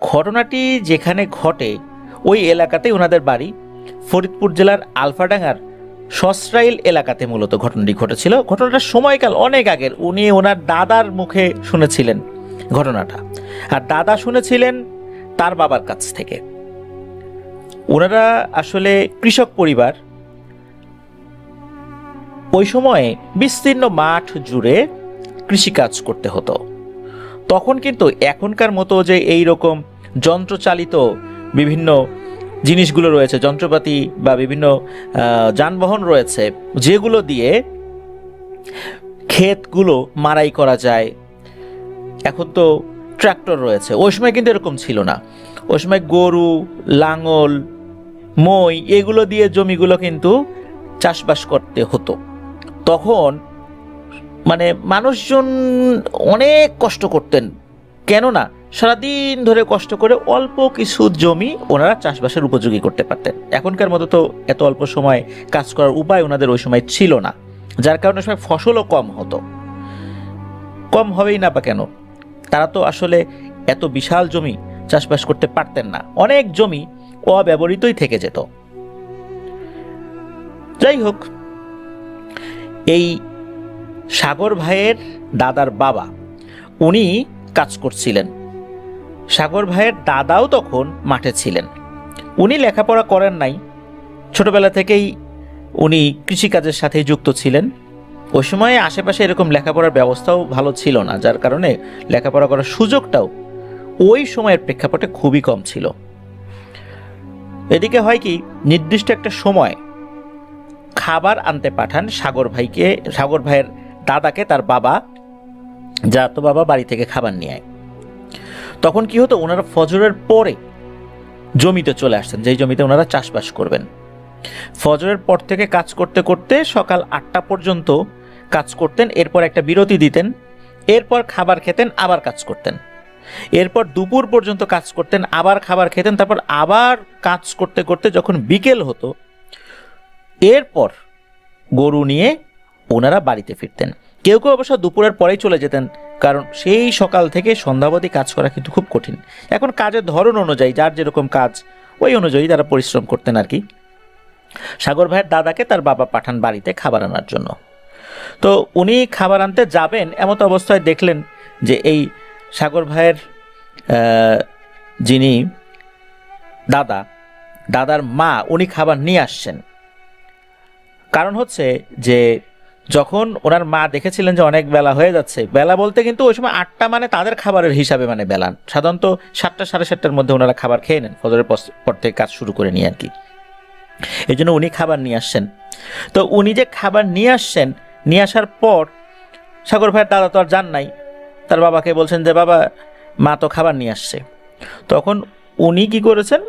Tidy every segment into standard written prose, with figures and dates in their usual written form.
ঘটনাটি যেখানে ঘটে ওই এলাকাতেই ওনাদের বাড়ি। ফরিদপুর জেলার আলফাডাঙ্গার সসরাইল এলাকাতে মূলত ঘটনাটি ঘটেছিল। ঘটনাটার সময়কাল অনেক আগের, উনি ওনার দাদার মুখে শুনেছিলেন ঘটনাটা, আর দাদা শুনেছিলেন তার বাবার কাছ থেকে। ওনারা আসলে কৃষক পরিবার। ওই সময়ে বিস্তীর্ণ মাঠ জুড়ে কৃষিকাজ করতে হতো। তখন কিন্তু এখনকার মতো যে এই রকম যন্ত্রচালিত বিভিন্ন জিনিসগুলো রয়েছে, যন্ত্রপাতি বা বিভিন্ন যানবাহন রয়েছে যেগুলো দিয়ে ক্ষেতগুলো মারাই করা যায়, এখন তো ট্রাক্টর রয়েছে, ওই সময় কিন্তু এরকম ছিল না। ওই সময় গরু, লাঙল, মই এগুলো দিয়ে জমিগুলো কিন্তু চাষবাস করতে হতো। তখন মানে মানুষজন অনেক কষ্ট করতেন, কেননা সারাদিন ধরে কষ্ট করে অল্প কিছু জমি ওনারা চাষবাসের উপযোগী করতে পারতেন। এখনকার মতো তো এত অল্প সময় কাজ করার উপায় ওনাদের ওই সময় ছিল না, যার কারণে সময় ফসলও কম হতো। কম হবেই না বা কেন, তারা তো আসলে এত বিশাল জমি চাষবাস করতে পারতেন না, অনেক জমি অব্যবহৃতই থেকে যেত। যাই হোক, এই সাগর ভাইয়ের দাদার বাবা উনি কাজ করছিলেন। সাগর ভাইয়ের দাদাও তখন মাঠে ছিলেন। উনি লেখাপড়া করেন নাই, ছোটবেলা থেকেই উনি কৃষিকাজের সাথে যুক্ত ছিলেন। ওই সময়ে আশেপাশে এরকম লেখাপড়ার ব্যবস্থাও ভালো ছিল না, যার কারণে লেখাপড়া করার সুযোগটাও ওই সময়ের প্রেক্ষাপটে খুবই কম ছিল। এদিকে হয় কি, নির্দিষ্ট একটা সময় খাবার আনতে পাঠান সাগর ভাইয়ের দাদাকে তার বাবা, যা তো বাবা বাড়ি থেকে খাবার নিয়ে আয়। তখন কি হতো, ওনারা ফজরের পরে জমিতে চলে আসতেন, যেই জমিতে ওনারা চাষবাস করবেন। ফজরের পর থেকে কাজ করতে করতে সকাল 8টা পর্যন্ত কাজ করতেন, এরপর একটা বিরতি দিতেন, এরপর খাবার খেতেন, আবার কাজ করতেন, এরপর দুপুর পর্যন্ত কাজ করতেন, আবার খাবার খেতেন, তারপর আবার কাজ করতে করতে যখন বিকেল হতো, এরপর গরু নিয়ে ওনারা বাড়িতে ফিরতেন। কেউ কেউ অবশ্য দুপুরের পরেই চলে যেতেন, কারণ সেই সকাল থেকে সন্ধ্যাবধি কাজ করা কিন্তু খুব কঠিন। এখন কাজের ধরন অনুযায়ী যার যেরকম কাজ ওই অনুযায়ী তারা পরিশ্রম করতেন আর কি। সাগর ভাইয়ের দাদাকে তার বাবা পাঠান বাড়িতে খাবার আনার জন্য। তো উনি খাবার আনতে যাবেন, এমত অবস্থায় দেখলেন যে এই সাগর ভাইয়ের যিনি দাদার মা, উনি খাবার নিয়ে আসছেন। কারণ হচ্ছে যে যখন ওনার মা দেখেছিলেন যে অনেক বেলা হয়ে যাচ্ছে, বেলা বলতে কিন্তু ওই সময় 8টা মানে তাদের খাবারের হিসাবে মানে বেলা, সাধারণত 7টা সাড়ে 7টার মধ্যে ওনারা খাবার খেয়ে নেন, ফজরের পর থেকে কাজ শুরু করে নিয়ে আর কি। এই জন্য উনি খাবার নিয়ে আসছেন। তো উনি যে খাবার নিয়ে আসছেন, নিয়ে আসার পর সাগর ভাইয়ের দাদা তো আর যান নাই, তার বাবাকে বলছেন যে বাবা, মা তো খাবার নিয়ে আসছে। তখন উনি কি করেছেন,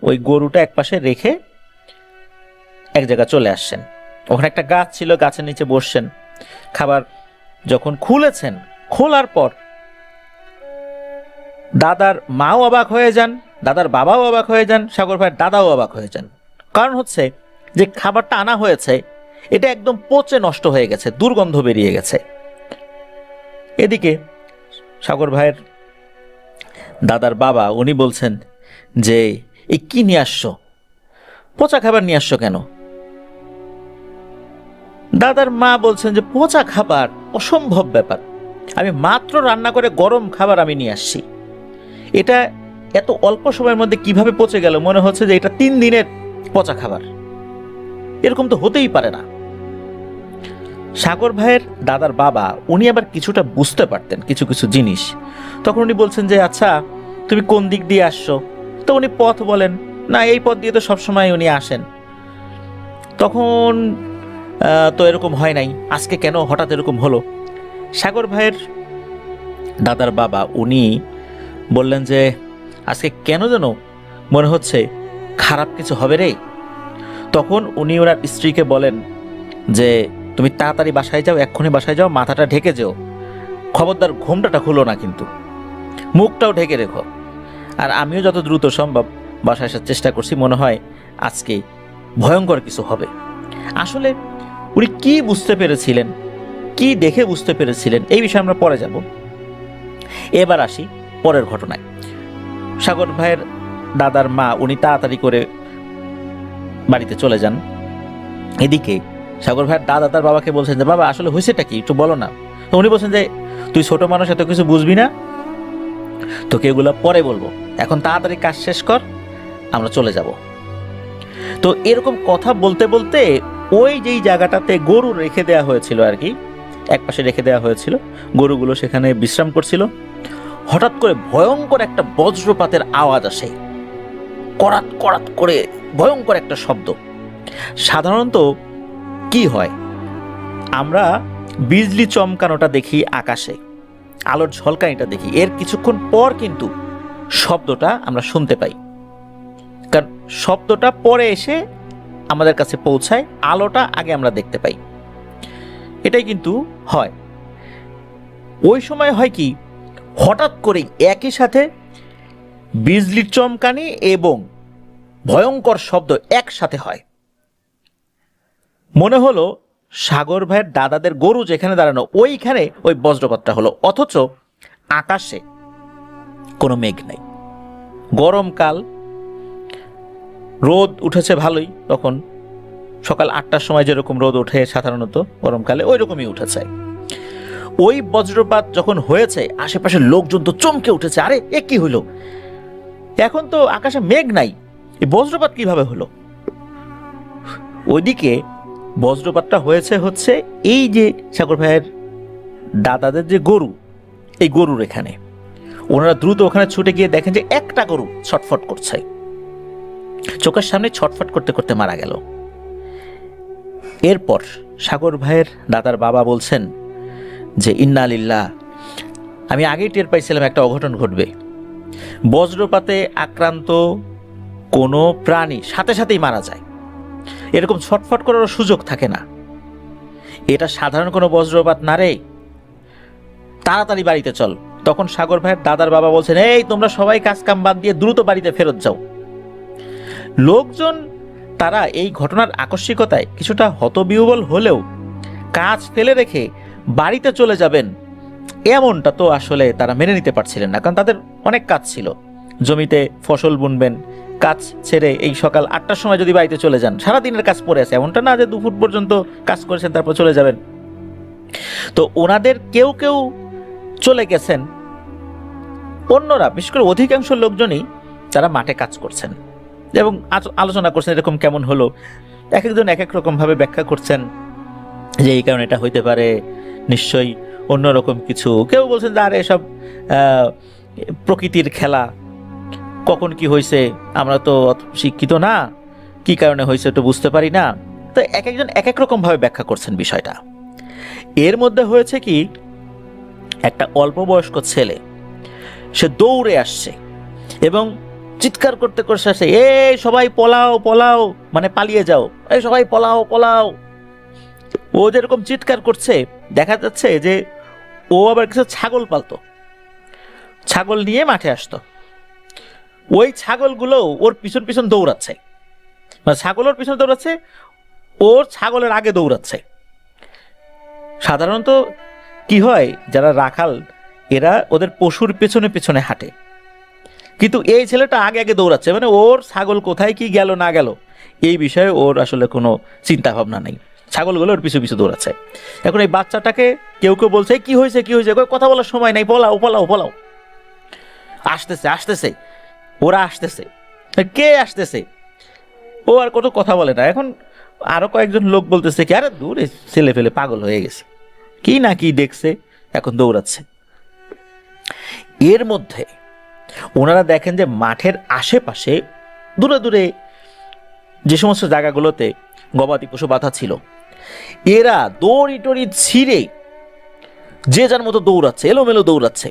ওই গরুটা একপাশে রেখে এক জায়গায় চলে আসছেন। ওখানে একটা গাছ ছিল, গাছের নিচে বসছেন। খাবার যখন খুলেছেন, খোলার পর দাদার মাও অবাক হয়ে যান, দাদার বাবাও অবাক হয়ে যান, সাগর ভাইয়ের দাদাও অবাক হয়ে যান। কারণ হচ্ছে যে খাবারটা আনা হয়েছে এটা একদম পচে নষ্ট হয়ে গেছে, দুর্গন্ধ বেরিয়ে গেছে। এদিকে সাগর ভাইয়ের দাদার বাবা উনি বলছেন যে এই কি নিয়ে আসছো, পচা খাবার নিয়ে আসছো কেন? দাদার মা বলছেন যে পচা খাবার অসম্ভব ব্যাপার, আমি মাত্র রান্না করে গরম খাবার আমি নিয়ে আসছি, এটা এত অল্প সময়ের মধ্যে কিভাবে পচে গেল? মনে হচ্ছে যে এটা 3 দিনের পচা খাবার, এরকম তো হতেই পারে না। সাগর ভাইয়ের দাদার বাবা উনি আবার কিছুটা বুঝতে পারতেন কিছু কিছু জিনিস। তখন উনি বলছেন যে আচ্ছা তুমি কোন দিক দিয়ে আসছো? তো উনি পথ বলেন, না এই পথ দিয়ে তো সবসময় উনি আসেন। তখন তো এরকম হয় নাই, আজকে কেন হঠাৎ এরকম হলো? সাগর ভাইয়ের দাদার বাবা উনি বললেন যে আজকে কেন যেন মনে হচ্ছে খারাপ কিছু হবে রে। তখন উনি ওনার স্ত্রীকে বলেন যে তুমি তাড়াতাড়ি বাসায় যাও, এক্ষুনি বাসায় যাও, মাথাটা ঢেকে যাও, খবরদার ঘোমটাটা খুলো না, কিন্তু মুখটাও ঢেকে রেখো। আর আমিও যত দ্রুত সম্ভব বাসায় আসার চেষ্টা করছি, মনে হয় আজকে ভয়ঙ্কর কিছু হবে। আসলে উনি কি বুঝতে পেরেছিলেন, কি দেখে বুঝতে পেরেছিলেন, এই বিষয়ে আমরা পরে যাব। এবার আসি পরের ঘটনায়। সাগর ভাইয়ের দাদার মা উনি তাড়াতাড়ি করে বাড়িতে চলে যান। এদিকে সাগর ভাইয়ের দাদা তার বাবাকে বলছেন যে বাবা আসলে হয়েছেটা কি একটু বলো না। তো উনি বলছেন যে তুই ছোট মানুষ, এত কিছু বুঝবি না, তোকে এগুলো পরে বলবো, এখন তাড়াতাড়ি কাজ শেষ কর, আমরা চলে যাব। তো এরকম কথা বলতে বলতে ওই যেই জায়গাটাতে গরু রেখে দেওয়া হয়েছিল আর কি, এক পাশে রেখে দেওয়া হয়েছিল, গরুগুলো সেখানে বিশ্রাম করছিল, হঠাৎ করে ভয়ঙ্কর একটা বজ্রপাতের আওয়াজ আসে, করাত করাত করে ভয়ঙ্কর একটা শব্দ। সাধারণত কি হয়, আমরা বিজলি চমকানোটা দেখি আকাশে, আলোর ঝলকানিটা দেখি, এর কিছুক্ষণ পর কিন্তু শব্দটা আমরা শুনতে পাই, কারণ শব্দটা পরে এসে আমাদের কাছে পৌঁছায়, আলোটা আগে আমরা দেখতে পাই। এটাই কিন্তু হয়। ওই সময় হয় কি, হঠাৎ করে একই সাথে বিজলির চমকানি এবং ভয়ঙ্কর শব্দ একসাথে হয়। মনে হলো সাগর ভাইয়ের দাদাদের গরু যেখানে দাঁড়ানো ওইখানে ওই বজ্রপাতটা হলো, অথচ আকাশে কোনো মেঘ নাই। গরমকাল, রোদ উঠেছে ভালোই, তখন সকাল 8টার সময় যেরকম রোদ ওঠে সাধারণত গরমকালে ওই রকমই উঠেছে। ওই বজ্রপাত যখন হয়েছে আশেপাশের লোকজন তো চমকে উঠেছে, আরে এ কি হইল, এখন তো আকাশে মেঘ নাই, এই বজ্রপাত কিভাবে হলো। ওইদিকে বজ্রপাতটা হচ্ছে এই যে সাগর ভাইয়ের দাদাদের যে গরু, এই গরুর এখানে। ওনারা দ্রুত ওখানে ছুটে গিয়ে দেখেন যে একটা গরু ছটফট করছে, চোখের সামনে ছটফট করতে করতে মারা গেল। এরপর সাগর ভাইয়ের দাদার বাবা বলছেন যে ইন্না লিল্লাহ, আমি আগেই টের পাইছিলাম একটা অঘটন ঘটবে। বজ্রপাতে আক্রান্ত কোনো প্রাণী সাথে সাথেই মারা যায়, এরকম ছটফট করার সুযোগ থাকে না, এটা সাধারণ কোনো বজ্রপাত না রে, তাড়াতাড়ি বাড়িতে চল। তখন সাগর ভাইয়ের দাদার বাবা বলছেন, এই তোমরা সবাই কাজ কাম বাদ দিয়ে দ্রুত বাড়িতে ফেরত যাও। লোকজন তারা এই ঘটনার আকস্মিকতায় কিছুটা হতবিহ্বল হলেও কাজ ফেলে রেখে বাড়িতে চলে যাবেন এমনটা তো আসলে তারা মেনে নিতে পারছিলেন না, কারণ তাদের অনেক কাজ ছিল, জমিতে ফসল বুনবেন, কাজ ছেড়ে এই সকাল 8টার সময় যদি বাড়িতে চলে যান, সারাদিনের কাজ পড়ে আছে, এমনটা না যে দুপুর পর্যন্ত কাজ করেছেন তারপর চলে যাবেন। তো ওনাদের কেউ কেউ চলে গেছেন, অন্যরা বিশেষ করে অধিকাংশ লোকজনই যারা মাঠে কাজ করছেন এবং আলোচনা করছেন এরকম কেমন হলো, এক একজন এক এক রকম ভাবে ব্যাখ্যা করছেন যে এই কারণে এটা হইতে পারে, নিশ্চয়ই অন্যরকম কিছু। কেউ বলছেন যে আরে এসব প্রকৃতির খেলা, কখন কি হয়েছে আমরা তো শিক্ষিত না, কি কারণে হয়েছে তো বুঝতে পারি না। তো এক একজন এক এক রকম ভাবে ব্যাখ্যা করছেন বিষয়টা। এর মধ্যে হয়েছে কি, একটা অল্প বয়স্ক ছেলে সে দৌড়ে আসছে এবং চিৎকার করতে করতে আসছে, এই সবাই পলাও পলাও, মানে পালিয়ে যাও, এই সবাই পলাও পলাও। ও যেরকম চিৎকার করছে, দেখা যাচ্ছে যে ও আবার কিছু ছাগল পালতো, ছাগল নিয়ে মাঠে আসতো, ওই ছাগলগুলো ওর পিছন পিছন দৌড়াচ্ছে, মানে ছাগল ওর পিছনে দৌড়াচ্ছে, ওর ছাগলের আগে দৌড়াচ্ছে। সাধারণত কি হয়, যারা রাখাল এরা ওদের পশুর পেছনে পেছনে হাঁটে, কিন্তু এই ছেলেটা আগে আগে দৌড়াচ্ছে, মানে ওর ছাগল কোথায় কি গেল না গেল এই বিষয়ে ওর আসলে কোনো চিন্তা ভাবনা নেই, ছাগলগুলো ওর পিছু পিছু দৌড়াচ্ছে। এখন এই বাচ্চাটাকে কেউ কেউ বলছে কি হয়েছে কি হয়েছে, কথা বলার সময় নাই, পলাও পলাও পলাও, আসতেছে আসতেছে, ওরা আসতেছে, কে আসতেছে, ও আর কত কথা বলে না। এখন আরো কয়েকজন লোক বলতেছে কি আরে দূরে ছেলে ফেলে পাগল হয়ে গেছে, কি না কি দেখছে এখন দৌড়াচ্ছে। এর মধ্যে ওনারা দেখেন যে মাঠের আশেপাশে দূরে দূরে যে সমস্ত জায়গাগুলোতে গবাদি পশু বাঁধা ছিল, এরা দড়ি টড়ি ছিঁড়ে যে যার মতো দৌড়াচ্ছে, এলোমেলো দৌড়াচ্ছে।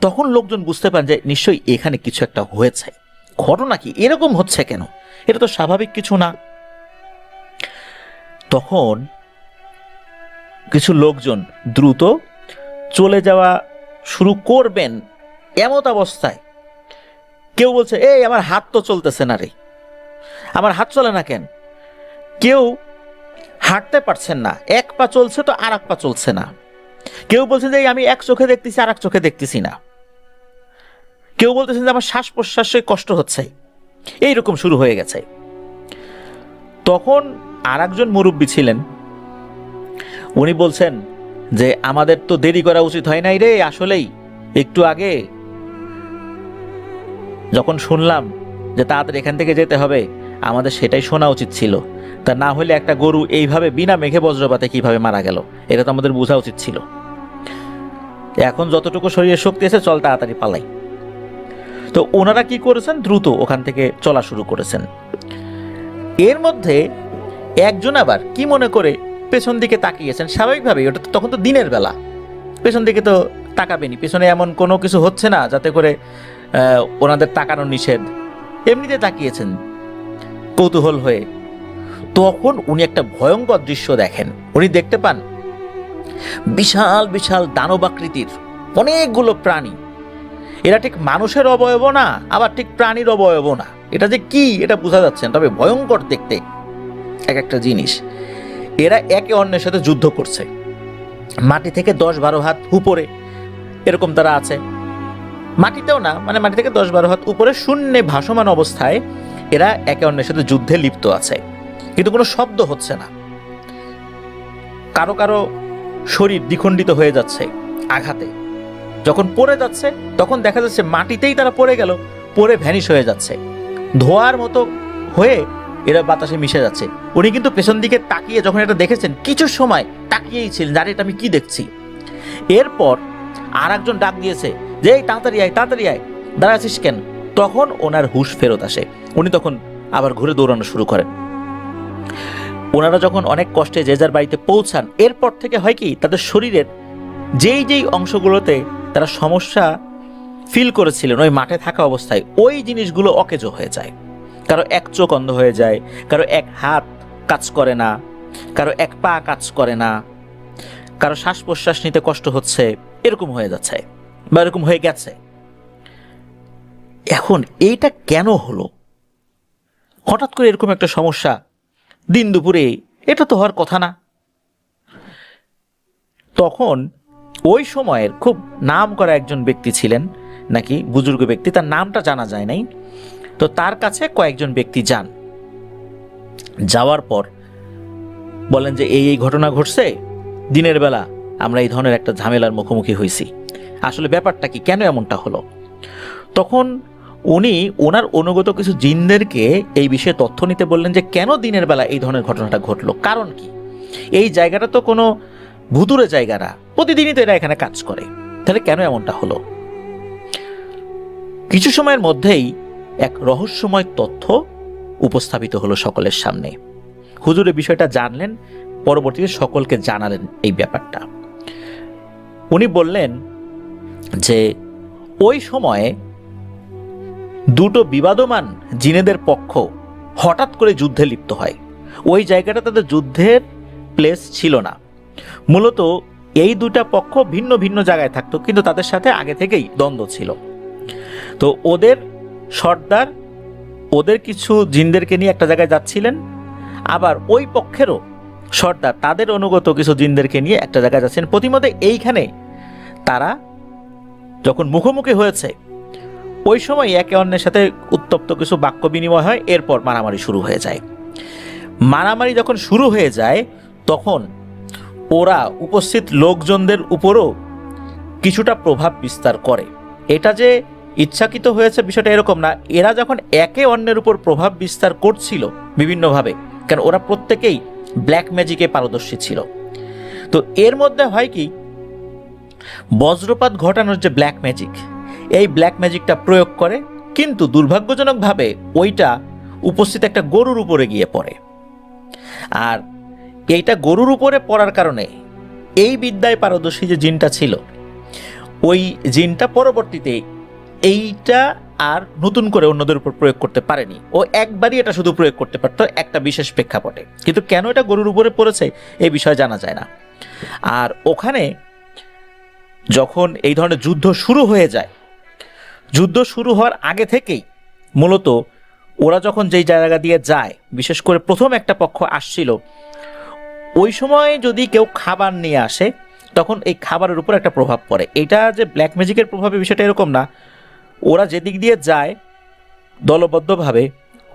তখন লোকজন বুঝতে পারেন যে নিশ্চয়ই এখানে কিছু একটা হয়েছে, ঘটনা কি এরকম হচ্ছে কেন, এটা তো স্বাভাবিক কিছু না। তখন কিছু লোকজন দ্রুত চলে যাওয়া শুরু করবেন, এমত অবস্থায় কেউ বলছে এই আমার হাত তো চলতেছে না রে, আমার হাত চলে না কেন, কেউ হাঁটতে পারছেন না, এক পা চলছে তো আর এক পা চলছে না, কেউ বলছে যে আমি এক চোখে দেখতেছি আর এক চোখে দেখতেছি না। কেউ বলতেছেন যে আমার শ্বাস প্রশ্বাসে কষ্ট হচ্ছে, এইরকম শুরু হয়ে গেছে। তখন আর একজন মুরব্বী ছিলেন, উনি বলছেন যে আমাদের তো দেরি করা উচিত হয় নাই রে, আসলেই একটু আগে যখন শুনলাম যে তাড়াতাড়ি এখান থেকে যেতে হবে, আমাদের সেটাই শোনা উচিত ছিল। তা না হলে একটা গরু এইভাবে বিনা মেঘে বজ্রপাতে কিভাবে মারা গেল, এটা তো আমাদের বোঝা উচিত ছিল। এখন যতটুকু শরীরে শক্তি আছে, চল তাড়াতাড়ি পালাই। তো ওনারা কি করেছেন, দ্রুত ওখান থেকে চলা শুরু করেছেন। এর মধ্যে একজন আবার কি মনে করে পেছন দিকে তাকিয়েছেন, স্বাভাবিকভাবেই, ওটা তখন তো দিনের বেলা, পেছন দিকে তো তাকাবেনি, পেছনে এমন কোনো কিছু হচ্ছে না যাতে করে ওনাদের তাকানো নিষেধ, এমনিতে তাকিয়েছেন কৌতূহল হয়ে। তখন উনি একটা ভয়ঙ্কর দৃশ্য দেখেন। উনি দেখতে পান বিশাল বিশাল দানবাকৃতির অনেকগুলো প্রাণী, এরা ঠিক মানুষের অবয়ব না, আবার ঠিক প্রাণীর অবয়ব না, এটা যে কি এটা বোঝা যাচ্ছে না, তবে ভয়ঙ্কর দেখতে এক একটা জিনিস। এরা একে অন্যের সাথে যুদ্ধ করছে, মাটি থেকে 10-12 হাত উপরে এরকম তারা আছে, মাটিতেও না, মানে মাটি থেকে 10-12 হাত উপরে শূন্যে ভাসমান অবস্থায় এরা একে অন্যের সাথে যুদ্ধে লিপ্ত আছে, কিন্তু কোনো শব্দ হচ্ছে না। কারো কারো শরীর দ্বিখণ্ডিত হয়ে যাচ্ছে আঘাতে, যখন পড়ে যাচ্ছে তখন দেখা যাচ্ছে মাটিতেই তারা পড়ে গেল, পড়ে ভ্যানিশ হয়ে যাচ্ছে, ধোঁয়ার মতো হয়ে এরা বাতাসে মিশে যাচ্ছে। উনি কিন্তু পেছন দিকে তাকিয়ে যখন এটা দেখেছেন, কিছু সময় তাকিয়েই ছিলেন, জানি এটা আমি কি দেখছি। এরপর আর একজন ডাক দিয়েছে যে এই তাড়াতাড়ি আয়, তাড়াতাড়ি আয়, দাঁড়াচ্ছিস কেন? তখন ওনার হুঁশ ফেরত আসে, উনি তখন আবার ঘুরে দৌড়ানো শুরু করেন। ওনারা যখন অনেক কষ্টে যে যার বাড়িতে পৌঁছান, এরপর থেকে হয় কি, তাদের শরীরের যেই যেই অংশগুলোতে তারা সমস্যা ফিল করেছিলেন ওই মাঠে থাকা অবস্থায়, ওই জিনিসগুলো অকেজো হয়ে যায়। কারো এক চোখ অন্ধ হয়ে যায়, কারো এক হাত কাজ করে না, কারো এক পা কাজ করে না, কারো শ্বাস প্রশ্বাস নিতে কষ্ট হচ্ছে, এরকম হয়ে যাচ্ছে বা এরকম হয়ে গেছে। এখন এইটা কেন হলো, হঠাৎ করে এরকম একটা সমস্যা দিন দুপুরে, এটা তো হওয়ার কথা না। তখন ওই সময়ের খুব নাম করা একজন ব্যক্তি ছিলেন, নাকি বুজুর্গ ব্যক্তি, তার নামটা জানা যায় নাই। তো তার কাছে কয়েকজন ব্যক্তি যান, যাওয়ার পর বলেন যে এই এই ঘটনা ঘটছে, দিনের বেলা আমরা এই ধরনের একটা ঝামেলার মুখোমুখি হয়েছি, আসলে ব্যাপারটা কি, কেন এমনটা হলো। তখন উনি ওনার অনুগত কিছু জিনদেরকে এই বিষয়ে তথ্য নিতে বললেন যে কেন দিনের বেলা এই ধরনের ঘটনাটা ঘটলো, কারণ কি, এই জায়গাটা তো কোনো ভুতুরে জায়গা না, প্রতিদিনই তো এরা এখানে কাজ করে, তাহলে কেন এমনটা হলো। কিছু সময়ের মধ্যেই এক রহস্যময় তথ্য উপস্থাপিত হলো সকলের সামনে। হুজুর এই বিষয়টা জানলেন, পরবর্তীতে সকলকে জানালেন এই ব্যাপারটা। উনি বললেন যে ওই সময়ে দুটো বিবাদমান জিনেদের পক্ষ হঠাৎ করে যুদ্ধে লিপ্ত হয়। ওই জায়গাটা তাদের যুদ্ধের প্লেস ছিল না, মূলত এই দুটা পক্ষ ভিন্ন ভিন্ন জায়গায় থাকতো, কিন্তু তাদের সাথে আগে থেকেই দ্বন্দ্ব ছিল। তো ওদের সর্দার ওদের কিছু জিনদেরকে নিয়ে একটা জায়গায় যাচ্ছিলেন, আবার ওই পক্ষেরও সর্দার তাদের অনুগত কিছু জিনদেরকে নিয়ে একটা জায়গায় যাচ্ছেন। প্রতিমধ্যে এইখানে তারা যখন মুখোমুখি হয়েছে, ওই সময় একে অন্যের সাথে উত্তপ্ত কিছু বাক্য বিনিময় হয়, এরপর মারামারি শুরু হয়ে যায়। মারামারি যখন শুরু হয়ে যায়, তখন ওরা উপস্থিত লোকজনদের উপরও কিছুটা প্রভাব বিস্তার করে। এটা যে ইচ্ছাকৃত হয়েছে বিষয়টা এরকম না, এরা যখন একে অন্যের উপর প্রভাব বিস্তার করছিল বিভিন্নভাবে, কারণ ওরা প্রত্যেকেই ব্ল্যাক ম্যাজিকে পারদর্শী ছিল। তো এর মধ্যে হয় কি, বজ্রপাত ঘটানোর যে ব্ল্যাক ম্যাজিক, এই ব্ল্যাক ম্যাজিকটা প্রয়োগ করে, কিন্তু দুর্ভাগ্যজনকভাবে ওইটা উপস্থিত একটা গরুর উপরে গিয়ে পড়ে। আর এইটা গরুর উপরে পড়ার কারণে এই বিদ্যায় পারদর্শী যে জিনটা ছিল, ওই জিনটা পরবর্তীতে এইটা আর নতুন করে অন্যদের উপর প্রয়োগ করতে পারেনি। ও একবারই এটা শুধু প্রয়োগ করতে পারতো একটা বিশেষ প্রেক্ষাপটে, কিন্তু কেন এটা গরুর উপরে পড়েছে এই বিষয়ে জানা যায় না। আর ওখানে যখন এই ধরনের যুদ্ধ শুরু হয়ে যায়, যুদ্ধ শুরু হওয়ার আগে থেকেই মূলত ওরা যখন যেই জায়গা দিয়ে যায়, বিশেষ করে প্রথম একটা পক্ষ আসছিল, ওই সময় যদি কেউ খাবার নিয়ে আসে, তখন এই খাবারের উপর একটা প্রভাব পড়ে। এটা যে ব্ল্যাক ম্যাজিকের প্রভাবে বিষয়টা এরকম না, ওরা যেদিক দিয়ে যায় দলবদ্ধভাবে,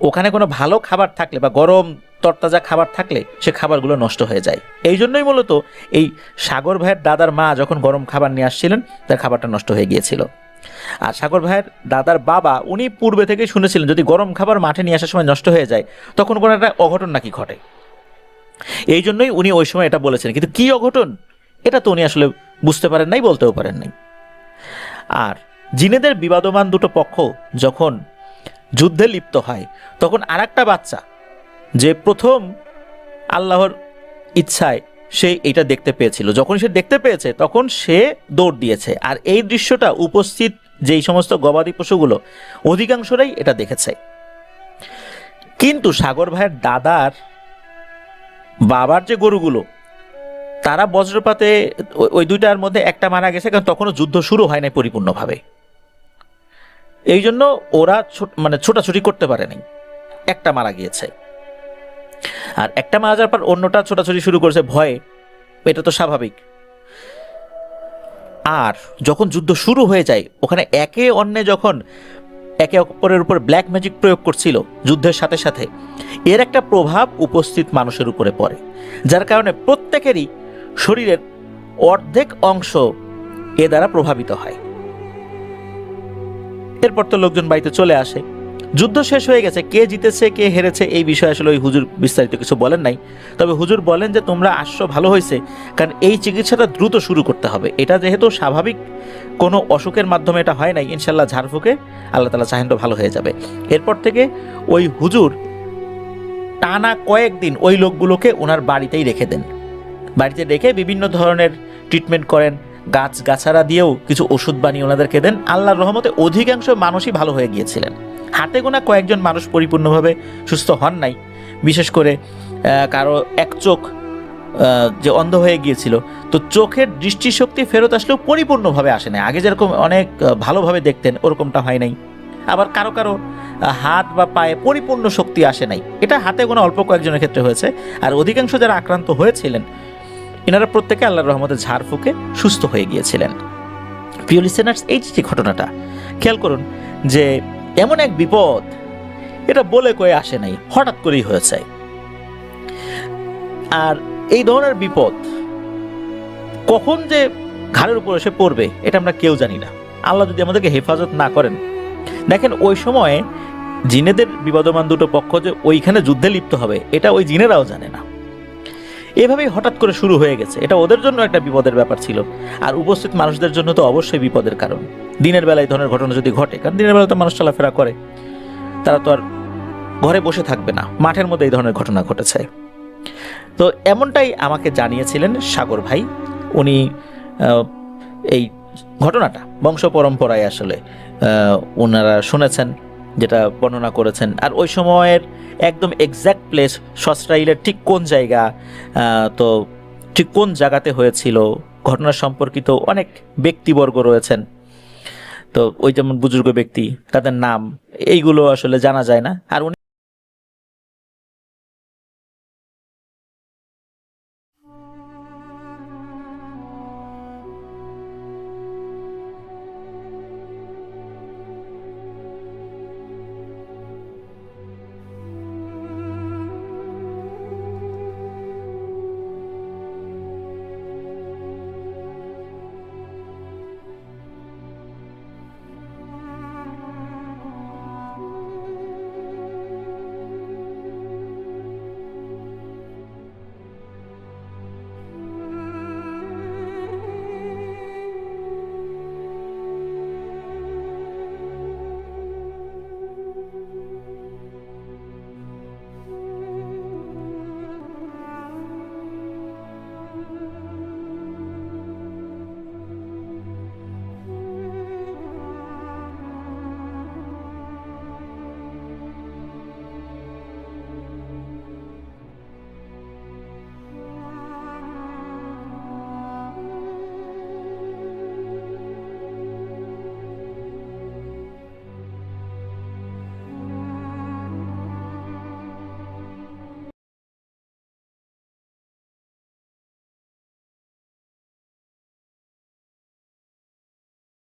ওখানে কোনো ভালো খাবার থাকলে বা গরম তরতাজা খাবার থাকলে সে খাবারগুলো নষ্ট হয়ে যায়। এই জন্যই মূলত এই সাগর ভাইয়ের দাদার মা যখন গরম খাবার নিয়ে আসছিলেন, তার খাবারটা নষ্ট হয়ে গিয়েছিল। আর সাগর ভাইয়ের দাদার বাবা উনি পূর্বে থেকেই শুনেছিলেন যদি গরম খাবার মাঠে নিয়ে আসার সময় নষ্ট হয়ে যায় তখন কোনো একটা অঘটন নাকি ঘটে। এই জন্যই উনি ওই সময় এটা বলেছেন, কিন্তু কি অঘটন এটা তো উনি আসলে বুঝতে পারেন নাই, বলতেও পারেন নাই। আর জিনেদের বিবাদমান দুটো পক্ষ যখন যুদ্ধে লিপ্ত হয় তখন আর একটা বাচ্চা যে প্রথম আল্লাহর ইচ্ছায় সে এটা দেখতে পেয়েছিল, যখন সে দেখতে পেয়েছে তখন সে দৌড় দিয়েছে। আর এই দৃশ্যটা উপস্থিত যেই সমস্ত গবাদি পশুগুলো অধিকাংশরাই এটা দেখেছে। কিন্তু সাগর ভাইয়ের দাদার বাবার যে গরুগুলো, তারা বজ্রপাতে ওই দুইটার মধ্যে একটা মারা গেছে, কারণ তখনও যুদ্ধ শুরু হয় নাই পরিপূর্ণভাবে। এই জন্য ওরা ছোটাছুটি করতে পারেনি, একটা মারা গিয়েছে। আর একটা মারা যাওয়ার পর অন্যটা ছোটাছুটি শুরু করেছে ভয়ে, এটা তো স্বাভাবিক। আর যখন যুদ্ধ শুরু হয়ে যায়, ওখানে একে অন্যে যখন একে অপরের উপর ব্ল্যাক ম্যাজিক প্রয়োগ করছিল যুদ্ধের সাথে সাথে, এর একটা প্রভাব উপস্থিত মানুষের উপরে পড়ে, যার কারণে প্রত্যেকেরই শরীরের অর্ধেক অংশ এ দ্বারা প্রভাবিত হয়। এরপর তো লোকজন বাড়িতে চলে আসে। যুদ্ধ শেষ হয়ে গেছে, কে জিতেছে কে হেরেছে এই বিষয়ে আসলে ওই হুজুর বিস্তারিত কিছু বলেন নাই। তবে হুজুর বলেন যে তোমরা আসছো ভালো হয়েছে, কারণ এই চিকিৎসাটা দ্রুত শুরু করতে হবে। এটা যেহেতু স্বাভাবিক কোনো অসুখের মাধ্যমে এটা হয় নাই, ইনশাল্লাহ ঝাড়ফুঁকে আল্লাহ তাআলা চাহেন তো ভালো হয়ে যাবে। এরপর থেকে ওই হুজুর টানা কয়েকদিন ওই লোকগুলোকে ওনার বাড়িতেই রেখে দেন। বাড়িতে রেখে বিভিন্ন ধরনের ট্রিটমেন্ট করেন, গাছগাছারা দিয়েও কিছু ওষুধ বানিয়ে ওনাদেরকে দেন। আল্লাহর রহমতে অধিকাংশ মানুষই ভালো হয়ে গিয়েছিলেন। হাতে গোনা কয়েকজন মানুষ পরিপূর্ণভাবে সুস্থ হন নাই, বিশেষ করে কারো এক চোখ যে অন্ধ হয়ে গিয়েছিল, তো চোখের দৃষ্টিশক্তি ফেরত আসলেও পরিপূর্ণভাবে আসে নাই। আগে যেরকম অনেক ভালোভাবে দেখতেন ওরকমটা হয় নাই। আবার কারো কারো হাত বা পায়ে পরিপূর্ণ শক্তি আসে নাই, এটা হাতে গোনা অল্প কয়েকজনের ক্ষেত্রে হয়েছে। আর অধিকাংশ যারা আক্রান্ত হয়েছিলেন এনারা প্রত্যেকে আল্লাহর রহমতে ঝাড়ফুঁকে সুস্থ হয়ে গিয়েছিলেন। প্রিয় লিসেনার্স, এই যে ঘটনাটা খেয়াল করুন যে এমন এক বিপদ, এটা বলে কয়ে আসে নাই, হঠাৎ করেই হয়েছে। আর এই ধরনের বিপদ কখন যে ঘাড়ের উপর এসে পড়বে এটা আমরা কেউ জানি না, আল্লাহ যদি আমাদেরকে হেফাজত না করেন। দেখেন ওই সময়ে জিনেদের বিবাদমান দুটো পক্ষ যে ওইখানে যুদ্ধে লিপ্ত হবে এটা ওই জিনেরাও জানে না। এভাবেই হঠাৎ করে শুরু হয়ে গেছে, এটা ওদের জন্য একটা বিপদের ব্যাপার ছিল। আর উপস্থিত মানুষদের জন্য তো অবশ্যই বিপদের কারণ। দিনের বেলায় এই ধরনের ঘটনা যদি ঘটে, কারণ দিনের বেলা তো মানুষ চলাফেরা করে, তারা তো আর ঘরে বসে থাকবে না, মাঠের মধ্যে এই ধরনের ঘটনা ঘটেছে। তো এমনটাই আমাকে জানিয়েছিলেন সাগর ভাই। উনি এই ঘটনাটা বংশ পরম্পরায় আসলে ওনারা শুনেছেন, যেটা বর্ণনা করেছেন। আর ওই সময়ের একদম এক্স্যাক্ট প্লেস, সসরাইলের ঠিক কোন জায়গা, তো ঠিক কোন জায়গাতে হয়েছিল, ঘটনা সম্পর্কিত অনেক ব্যক্তিবর্গ রয়েছেন। তো ওই যেমন বুজুর্গ ব্যক্তি, তাদের নাম এইগুলো আসলে জানা যায় না। আর উনি